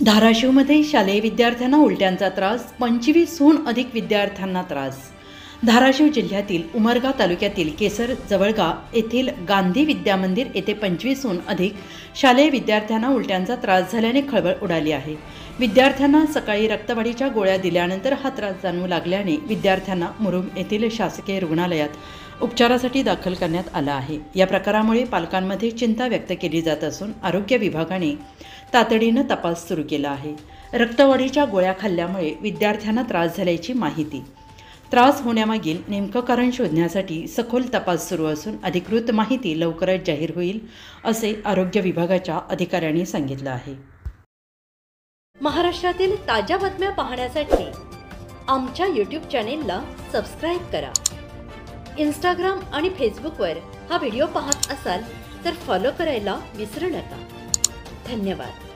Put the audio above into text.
धाराशिवमध्ये शालेय विद्यार्थ्यांना उलट्यांचा त्रास, 25हून अधिक विद्यार्थ्यांना त्रास। धाराशिव जिल्ह्यातील उमरगा तालुक्यातील केसर जवळगा येथील गांधी विद्यामंदिर येथे 25हून अधिक शालेय विद्यार्थ्यांना उलट्यांचा त्रास झाल्याने खळबळ उडाली आहे। विद्यार्थ्यांना सकाळी रक्तवाढीच्या गोळ्या दिल्यानंतर हा त्रास जाणवू लागल्याने विद्यार्थ्यांना मुरुम येथील शासकीय रुग्णालयात उपचारासाठी दाखल करण्यात आला आहे। या प्रकारामुळे पालकांमध्ये चिंता व्यक्त केली जात असून आरोग्य विभागाने तातडीने तपास सुरू केला आहे। रक्तवाढीच्या गोळ्या खाल्ल्यामुळे विद्यार्थ्यांना त्रास झाल्याची माहिती। त्रास होण्यामागील नेमकं कारण शोधण्यासाठी सखोल तपास सुरू असून अधिकृत माहिती लवकरच जाहीर होईल असे आरोग्य विभागाच्या अधिकाऱ्यांनी सांगितलं आहे। महाराष्ट्रातील ताज्या बातम्या पाहण्यासाठी आमच्या YouTube चॅनेलला सबस्क्राइब करा। Instagram आणि Facebookवर हा व्हिडिओ पाहत असाल तर फॉलो करायला विसरू नका। धन्यवाद।